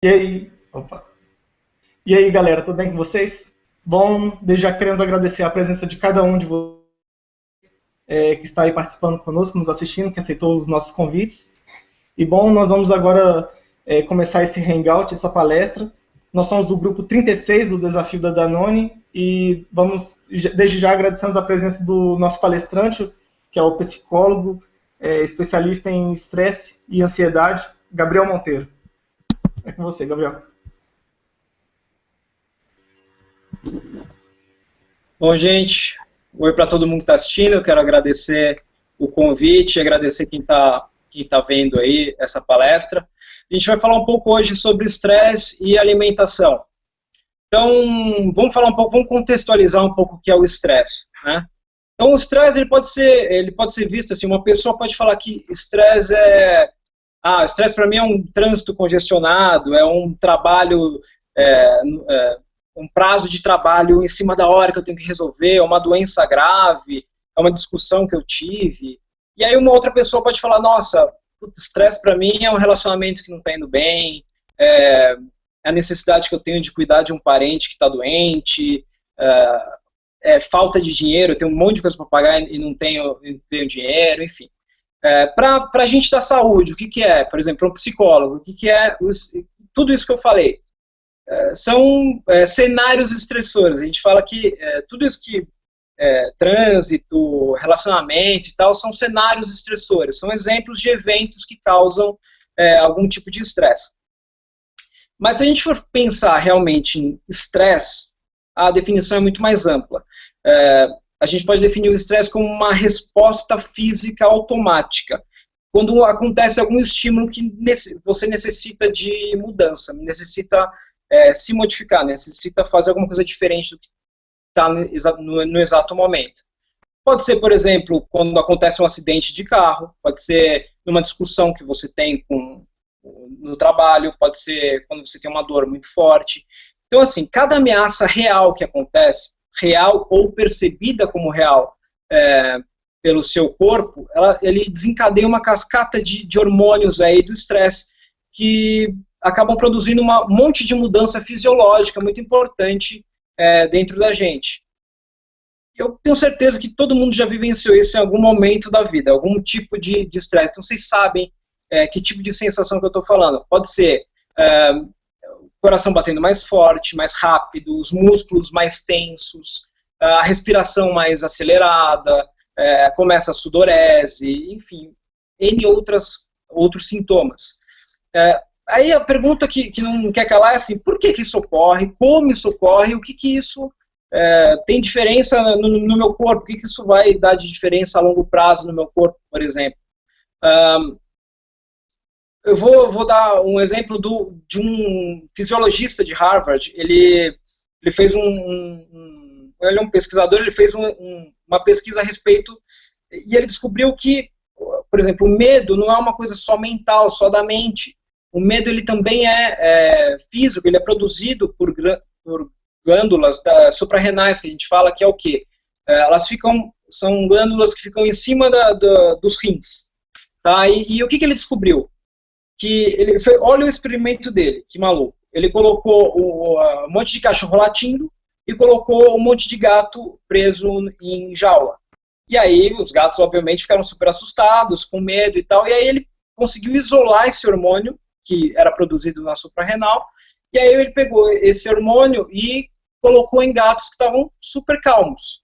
E aí, opa. E aí, galera, tudo bem com vocês? Bom, desde já queremos agradecer a presença de cada um de vocês que está aí participando conosco, nos assistindo, que aceitou os nossos convites. E bom, nós vamos agora começar esse hangout, essa palestra. Nós somos do grupo 36 do Desafio da Danone e vamos, desde já, agradecemos a presença do nosso palestrante, que é o psicólogo, especialista em estresse e ansiedade, Gabriel Monteiro. É com você, Gabriel. Bom, gente, oi para todo mundo que está assistindo. Eu quero agradecer o convite, agradecer quem tá vendo aí essa palestra. A gente vai falar um pouco hoje sobre estresse e alimentação. Então, vamos contextualizar um pouco o que é o estresse, né? Então, o estresse ele pode ser visto assim. Uma pessoa pode falar que estresse para mim é um trânsito congestionado, é um trabalho é, um prazo de trabalho em cima da hora que eu tenho que resolver, é uma doença grave, é uma discussão que eu tive. E aí uma outra pessoa pode falar, nossa, o estresse para mim é um relacionamento que não está indo bem, é a necessidade que eu tenho de cuidar de um parente que está doente, é falta de dinheiro, eu tenho um monte de coisa para pagar e não tenho dinheiro, enfim. Para a gente da saúde, o que é, por exemplo, um psicólogo, o que é tudo isso que eu falei? São cenários estressores. A gente fala que tudo isso que trânsito, relacionamento e tal, são cenários estressores, são exemplos de eventos que causam algum tipo de estresse. Mas se a gente for pensar realmente em estresse, a definição é muito mais ampla. A gente pode definir o estresse como uma resposta física automática. Quando acontece algum estímulo que você necessita de mudança, necessita se modificar, necessita fazer alguma coisa diferente do que está no exato momento. Pode ser, por exemplo, quando acontece um acidente de carro, pode ser numa discussão que você tem no trabalho, pode ser quando você tem uma dor muito forte. Então, assim, cada ameaça real que acontece, real ou percebida como real pelo seu corpo, ele desencadeia uma cascata de hormônios aí do estresse que acabam produzindo um monte de mudança fisiológica muito importante dentro da gente. Eu tenho certeza que todo mundo já vivenciou isso em algum momento da vida, algum tipo de estresse. Então vocês sabem que tipo de sensação que eu estou falando. Pode ser o coração batendo mais forte, mais rápido, os músculos mais tensos, a respiração mais acelerada, começa a sudorese, enfim, N outros sintomas. Aí a pergunta que não quer calar é assim, por que isso ocorre, como isso ocorre, o que isso tem diferença no meu corpo, o que isso vai dar de diferença a longo prazo no meu corpo, por exemplo. Eu vou dar um exemplo de um fisiologista de Harvard. Ele fez ele é um pesquisador, ele fez uma pesquisa a respeito, e ele descobriu que, por exemplo, o medo não é uma coisa só mental, só da mente. O medo ele também é físico, ele é produzido por glândulas suprarrenais, que a gente fala que é o quê? São glândulas que ficam em cima dos rins. Tá? E o que ele descobriu? Olha o experimento dele, que maluco. Ele colocou um monte de cachorro latindo e colocou um monte de gato preso em jaula. E aí os gatos, obviamente, ficaram super assustados, com medo e tal, e aí ele conseguiu isolar esse hormônio que era produzido na suprarrenal, e aí ele pegou esse hormônio e colocou em gatos que estavam super calmos.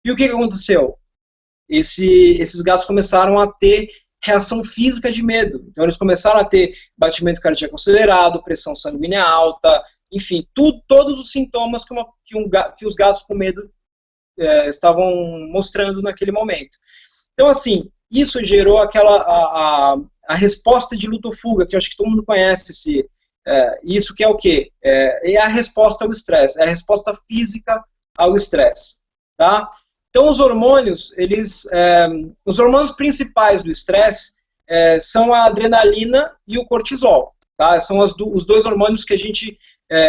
E o que aconteceu? Esses gatos começaram a ter reação física de medo. Então eles começaram a ter batimento cardíaco acelerado, pressão sanguínea alta, enfim, todos os sintomas que os gatos com medo estavam mostrando naquele momento. Então, assim, isso gerou a resposta de luta ou fuga, que eu acho que todo mundo conhece isso, que é o quê? É a resposta ao estresse, é a resposta física ao estresse, tá? Então os hormônios, os hormônios principais do estresse são a adrenalina e o cortisol, tá? São os dois hormônios que a gente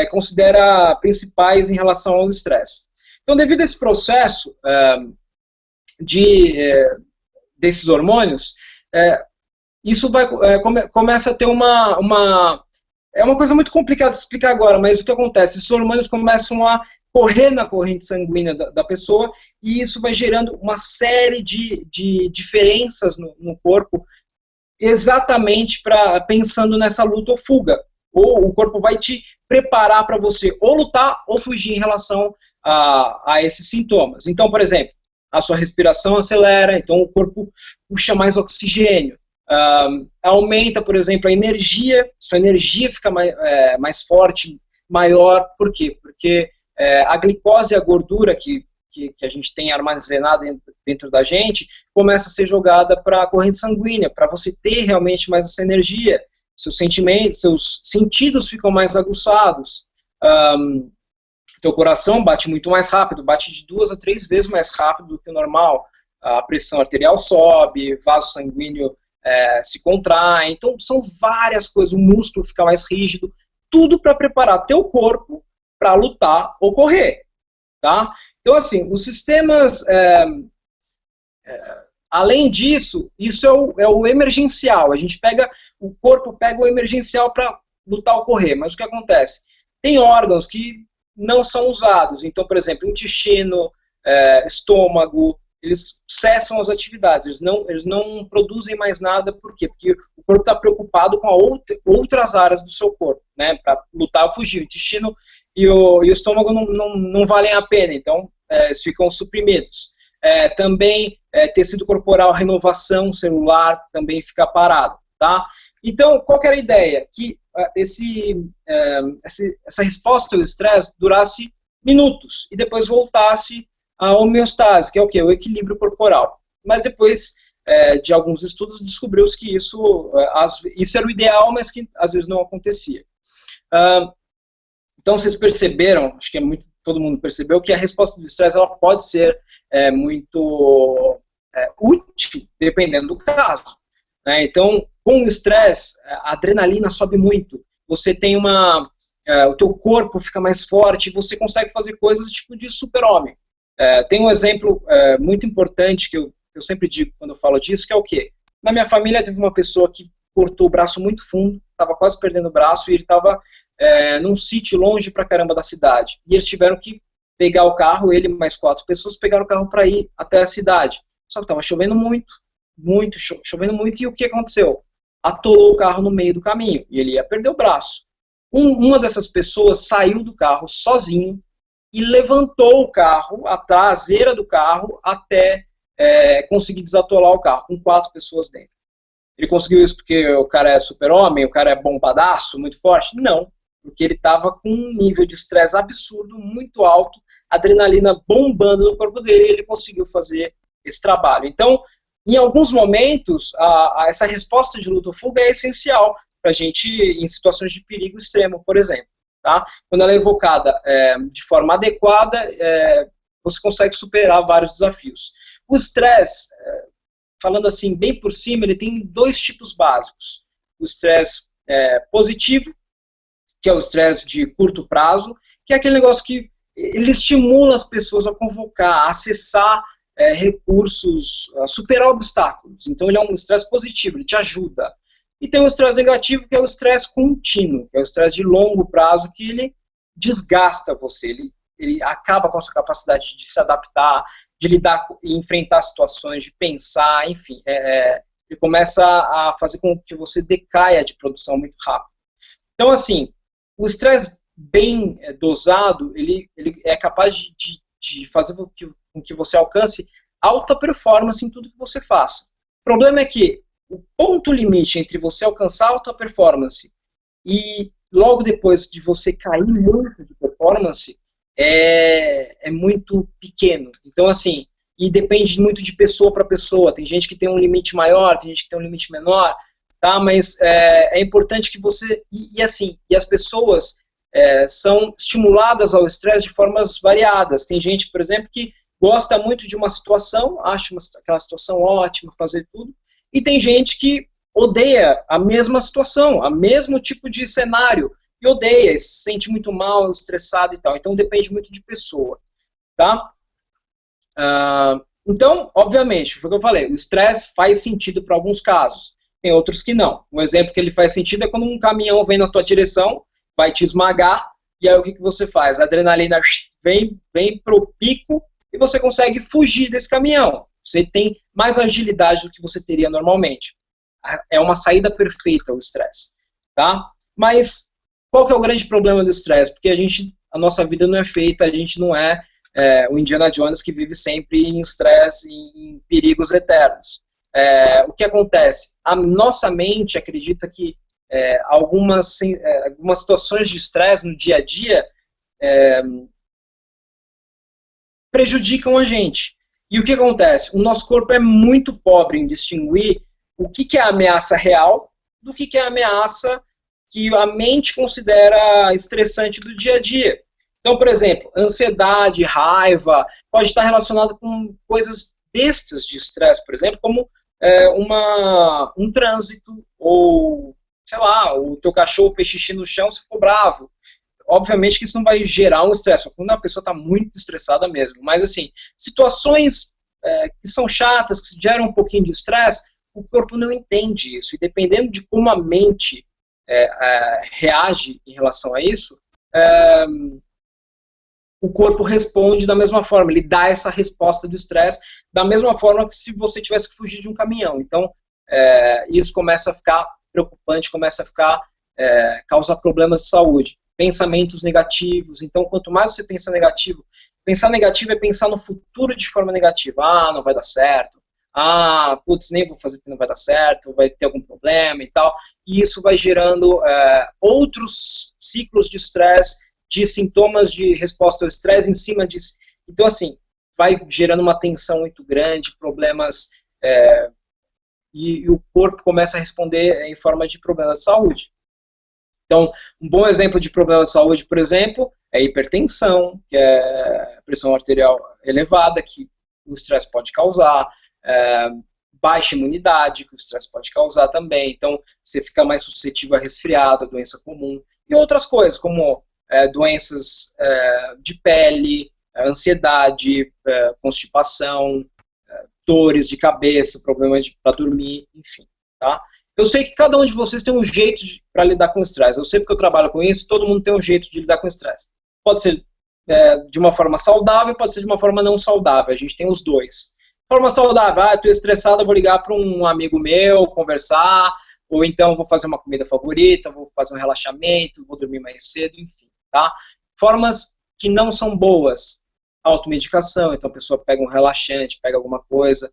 considera principais em relação ao estresse. Então, devido a esse processo desses hormônios, isso começa a ter é uma coisa muito complicada de explicar agora, mas o que acontece? Esses hormônios começam a correr na corrente sanguínea da pessoa e isso vai gerando uma série de diferenças no corpo, exatamente pensando nessa luta ou fuga. Ou o corpo vai te preparar para você ou lutar ou fugir em relação a esses sintomas. Então, por exemplo, a sua respiração acelera, então o corpo puxa mais oxigênio. Aumenta, por exemplo, a energia, sua energia fica mais forte, maior. Por quê? Porque a glicose e a gordura que a gente tem armazenada dentro da gente começa a ser jogada para a corrente sanguínea, para você ter realmente mais essa energia. Seus sentidos ficam mais aguçados. Teu coração bate muito mais rápido, bate de 2 a 3 vezes mais rápido do que o normal. A pressão arterial sobe, vaso sanguíneo se contrai. Então, são várias coisas. O músculo fica mais rígido. Tudo para preparar teu corpo para lutar ou correr. Tá? Então, assim, os sistemas... além disso, isso é o emergencial. O corpo pega o emergencial para lutar ou correr. Mas o que acontece? Tem órgãos que não são usados. Então, por exemplo, intestino, estômago, eles cessam as atividades. Eles não produzem mais nada. Por quê? Porque o corpo está preocupado com outras áreas do seu corpo, né, para lutar ou fugir. O intestino e o estômago não valem a pena. Então, eles ficam suprimidos. Também tecido corporal, renovação celular também fica parado, tá? Então, qual que era a ideia? Que essa resposta ao estresse durasse minutos e depois voltasse à homeostase, que é o quê? O equilíbrio corporal. Mas depois de alguns estudos descobriu-se que isso era o ideal, mas que às vezes não acontecia. Então, vocês perceberam, acho que todo mundo percebeu, que a resposta do estresse ela pode ser muito útil, dependendo do caso. Né? Então, com o estresse, a adrenalina sobe muito. Você tem o teu corpo fica mais forte, você consegue fazer coisas tipo de super-homem. Tem um exemplo muito importante que eu sempre digo quando eu falo disso, que é o quê? Na minha família teve uma pessoa que cortou o braço muito fundo, estava quase perdendo o braço, e ele estava num sítio longe pra caramba da cidade. E eles tiveram que pegar o carro, ele e mais 4 pessoas pegaram o carro para ir até a cidade. Só que estava chovendo chovendo muito, e o que aconteceu? Atolou o carro no meio do caminho, e ele ia perder o braço. Uma dessas pessoas saiu do carro sozinho e levantou o carro, a traseira do carro, até conseguir desatolar o carro, com 4 pessoas dentro. Ele conseguiu isso porque o cara é super-homem, o cara é bombadaço, muito forte? Não, porque ele estava com um nível de estresse absurdo, muito alto, adrenalina bombando no corpo dele, e ele conseguiu fazer esse trabalho. Então, em alguns momentos, essa resposta de luta ou fuga é essencial para a gente em situações de perigo extremo, por exemplo. Tá? Quando ela é evocada de forma adequada, você consegue superar vários desafios. O estresse, falando assim bem por cima, ele tem 2 tipos básicos. O estresse positivo, que é o estresse de curto prazo, que é aquele negócio que ele estimula as pessoas a convocar, a acessar recursos, a superar obstáculos. Então ele é um estresse positivo, ele te ajuda. E tem o estresse negativo, que é o estresse contínuo, que é o estresse de longo prazo, que ele desgasta você, ele acaba com a sua capacidade de se adaptar, de lidar e enfrentar situações, de pensar, enfim. Ele começa a fazer com que você decaia de produção muito rápido. Então, assim, o estresse bem dosado, ele é capaz de fazer com que você alcance alta performance em tudo que você faça. O problema é que o ponto limite entre você alcançar alta performance e logo depois de você cair muito de performance é muito pequeno. Então, assim, e depende muito de pessoa para pessoa. Tem gente que tem um limite maior, tem gente que tem um limite menor, tá? Mas é importante que você... E as pessoas são estimuladas ao estresse de formas variadas. Tem gente, por exemplo, que gosta muito de uma situação, acha aquela situação ótima, fazer tudo, e tem gente que odeia a mesma situação, o mesmo tipo de cenário, e odeia, se sente muito mal, estressado e tal. Então depende muito de pessoa, tá? Então, obviamente, foi o que eu falei, o estresse faz sentido para alguns casos. tem outros que não. Um exemplo que ele faz sentido é quando um caminhão vem na tua direção, vai te esmagar, e aí o que você faz? A adrenalina vem pro pico e você consegue fugir desse caminhão. Você tem mais agilidade do que você teria normalmente. É uma saída perfeita o estresse, tá? Mas qual que é o grande problema do estresse? Porque a nossa vida não é feita, a gente não é o Indiana Jones que vive sempre em estresse, em perigos eternos. O que acontece? A nossa mente acredita que algumas situações de estresse no dia a dia prejudicam a gente. E o que acontece? O nosso corpo é muito pobre em distinguir o que é a ameaça real do que é a ameaça que a mente considera estressante do dia a dia. Então, por exemplo, ansiedade, raiva, pode estar relacionado com coisas bestas de estresse, por exemplo, como um trânsito, ou, sei lá, o teu cachorro fez xixi no chão, você ficou bravo. Obviamente que isso não vai gerar um estresse, só quando a pessoa está muito estressada mesmo. Mas, assim, situações que são chatas, que geram um pouquinho de estresse, o corpo não entende isso. E dependendo de como a mente reage em relação a isso, o corpo responde da mesma forma. Ele dá essa resposta do estresse da mesma forma que se você tivesse que fugir de um caminhão. Então, isso começa a ficar preocupante, começa a ficar causar problemas de saúde. Pensamentos negativos. Então, quanto mais você pensa negativo, pensar negativo é pensar no futuro de forma negativa. Ah, não vai dar certo. Ah, putz, nem vou fazer porque não vai dar certo, vai ter algum problema e tal. E isso vai gerando outros ciclos de estresse, de sintomas de resposta ao estresse em cima disso. Então, assim, vai gerando uma tensão muito grande, problemas, e o corpo começa a responder em forma de problema de saúde. Então, um bom exemplo de problema de saúde, por exemplo, é a hipertensão, que é a pressão arterial elevada, que o estresse pode causar, baixa imunidade, que o estresse pode causar também. Então, você fica mais suscetível a resfriado, a doença comum, e outras coisas, como doenças de pele, ansiedade, constipação, dores de cabeça, problemas para dormir, enfim, tá? Eu sei que cada um de vocês tem um jeito para lidar com o estresse. Eu sei porque eu trabalho com isso, todo mundo tem um jeito de lidar com o estresse. Pode ser de uma forma saudável, pode ser de uma forma não saudável. A gente tem os dois. Forma saudável, estou estressado, vou ligar para um amigo meu, conversar, ou então vou fazer uma comida favorita, vou fazer um relaxamento, vou dormir mais cedo, enfim, tá? Formas que não são boas, automedicação, então a pessoa pega um relaxante, pega alguma coisa,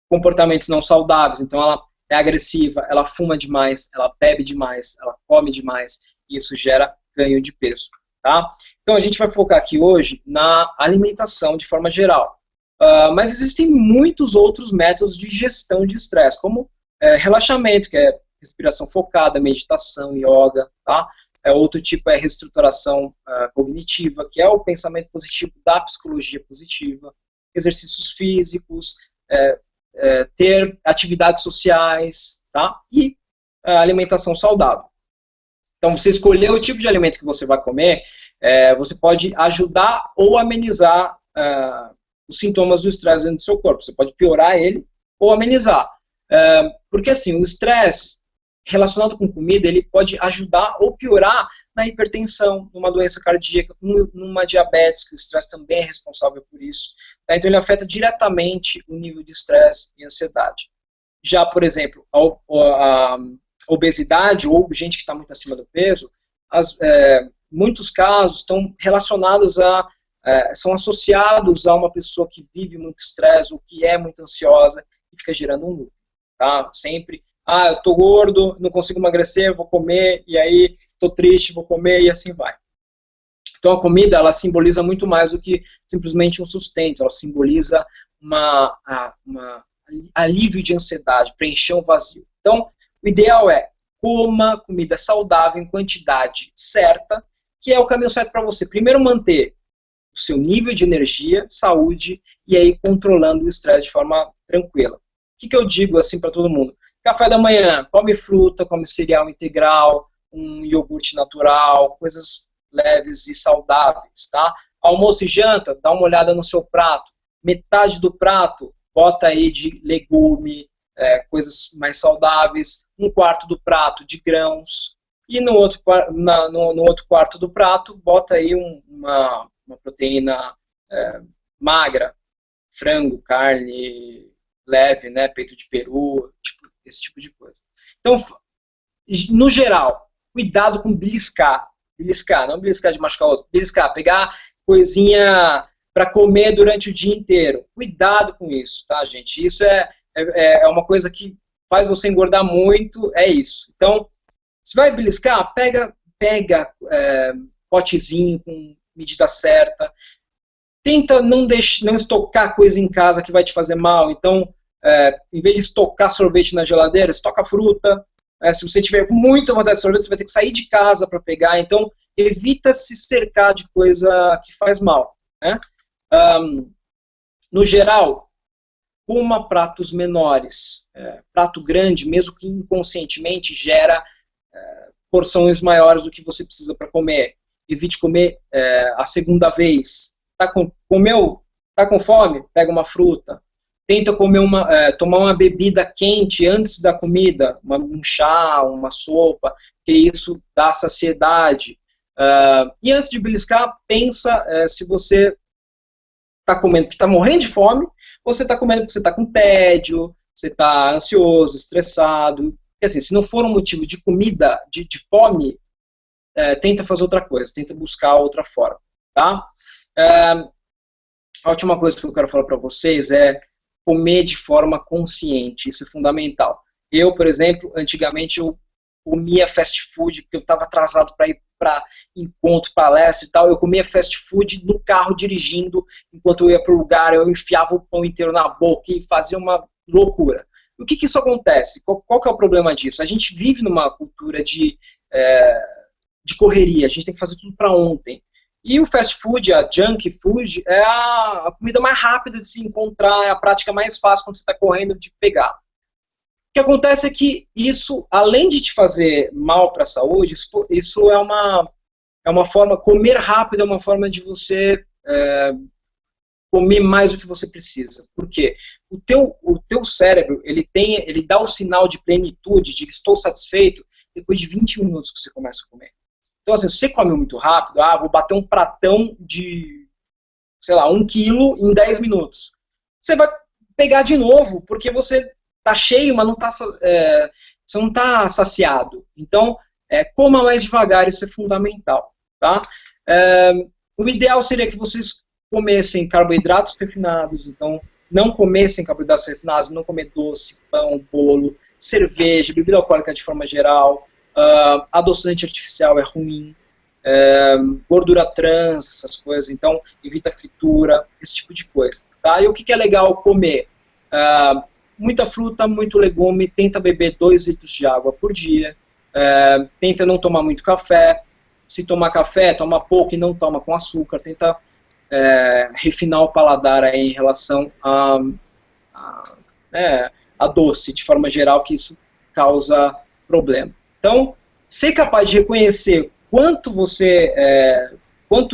comportamentos não saudáveis, então ela é agressiva, ela fuma demais, ela bebe demais, ela come demais, e isso gera ganho de peso, tá? Então a gente vai focar aqui hoje na alimentação de forma geral. Mas existem muitos outros métodos de gestão de estresse, como relaxamento, que é respiração focada, meditação, yoga, tá? Outro tipo é reestruturação cognitiva, que é o pensamento positivo da psicologia positiva, exercícios físicos, ter atividades sociais, tá? E alimentação saudável. Então, você escolher o tipo de alimento que você vai comer, você pode ajudar ou amenizar os sintomas do estresse dentro do seu corpo. Você pode piorar ele ou amenizar. Porque, assim, o estresse relacionado com comida, ele pode ajudar ou piorar na hipertensão, numa doença cardíaca, numa diabetes, que o estresse também é responsável por isso. Tá? Então, ele afeta diretamente o nível de estresse e ansiedade. Já, por exemplo, a obesidade ou gente que está muito acima do peso, muitos casos estão relacionados são associados a uma pessoa que vive muito estresse ou que é muito ansiosa e fica gerando um loop. Tá? Sempre, eu tô gordo, não consigo emagrecer, vou comer, e aí tô triste, vou comer, e assim vai. Então a comida, ela simboliza muito mais do que simplesmente um sustento, ela simboliza alívio de ansiedade, preencher um vazio. Então, o ideal é coma comida saudável em quantidade certa, que é o caminho certo para você. Primeiro manter o seu nível de energia, saúde, e aí controlando o estresse de forma tranquila. O que eu digo assim para todo mundo? Café da manhã, come fruta, come cereal integral, um iogurte natural, coisas leves e saudáveis, tá? Almoço e janta, dá uma olhada no seu prato. Metade do prato, bota aí de legume, coisas mais saudáveis, um quarto do prato de grãos, e no outro quarto do prato, bota aí uma proteína magra, frango, carne leve, né, peito de peru, esse tipo de coisa. Então, no geral, cuidado com beliscar. Beliscar, não beliscar de machucar o outro. Beliscar, pegar coisinha para comer durante o dia inteiro. Cuidado com isso, tá, gente? Isso é uma coisa que faz você engordar muito, é isso. Então, se vai beliscar, pega potezinho com medida certa. Tenta não estocar coisa em casa que vai te fazer mal. Então, em vez de estocar sorvete na geladeira, estoca fruta. Se você tiver muita vontade de sorvete, você vai ter que sair de casa para pegar. Então, evita se cercar de coisa que faz mal, né? No geral, coma pratos menores. Prato grande, mesmo que inconscientemente, gera porções maiores do que você precisa para comer. Evite comer a segunda vez. Tá com fome? Pega uma fruta. Tenta tomar uma bebida quente antes da comida, um chá, uma sopa, que isso dá saciedade. E antes de beliscar, pensa se você está comendo porque está morrendo de fome, ou você está comendo porque você está com tédio, você está ansioso, estressado. Porque, assim, se não for um motivo de comida, de fome, tenta fazer outra coisa, tenta buscar outra forma. Tá? A última coisa que eu quero falar para vocês é comer de forma consciente, isso é fundamental. Eu, por exemplo, antigamente eu comia fast food porque eu estava atrasado para ir para encontro, palestra e tal, eu comia fast food no carro dirigindo, enquanto eu ia para o lugar, eu enfiava o pão inteiro na boca e fazia uma loucura. E o que isso acontece? Qual que é o problema disso? A gente vive numa cultura de correria, a gente tem que fazer tudo para ontem. E o fast food, a junk food, é a comida mais rápida de se encontrar, é a prática mais fácil quando você está correndo de pegar. O que acontece é que isso, além de te fazer mal para a saúde, isso é uma forma, comer rápido é uma forma de você comer mais do que você precisa. Por quê? O teu cérebro, ele dá o sinal de plenitude, de estou satisfeito, depois de 20 minutos que você começa a comer. Então, assim, se você come muito rápido, vou bater um pratão de, sei lá, 1 quilo em 10 minutos. Você vai pegar de novo, porque você tá cheio, mas você não tá saciado. Então, coma mais devagar, isso é fundamental. Tá? O ideal seria que vocês comessem carboidratos refinados, então não comessem carboidratos refinados, não comer doce, pão, bolo, cerveja, bebida alcoólica de forma geral. Adoçante artificial é ruim, gordura trans, essas coisas, então evita fritura, esse tipo de coisa. Tá? E o que é legal comer? Muita fruta, muito legume, tenta beber 2 litros de água por dia, tenta não tomar muito café, se tomar café, toma pouco e não toma com açúcar, tenta refinar o paladar aí em relação a doce, de forma geral, que isso causa problema. Então, ser capaz de reconhecer quanto o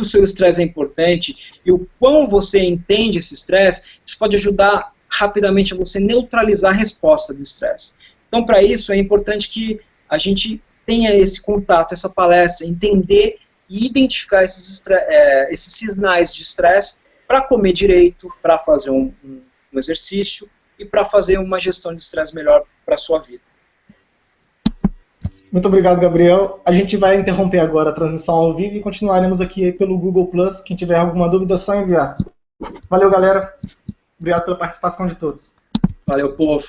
seu estresse é importante e o quão você entende esse estresse, isso pode ajudar rapidamente a você neutralizar a resposta do estresse. Então, para isso, é importante que a gente tenha esse contato, essa palestra, entender e identificar esses sinais de estresse para comer direito, para fazer um exercício e para fazer uma gestão de estresse melhor para a sua vida. Muito obrigado, Gabriel. A gente vai interromper agora a transmissão ao vivo e continuaremos aqui pelo Google+. Quem tiver alguma dúvida, é só enviar. Valeu, galera. Obrigado pela participação de todos. Valeu, povo.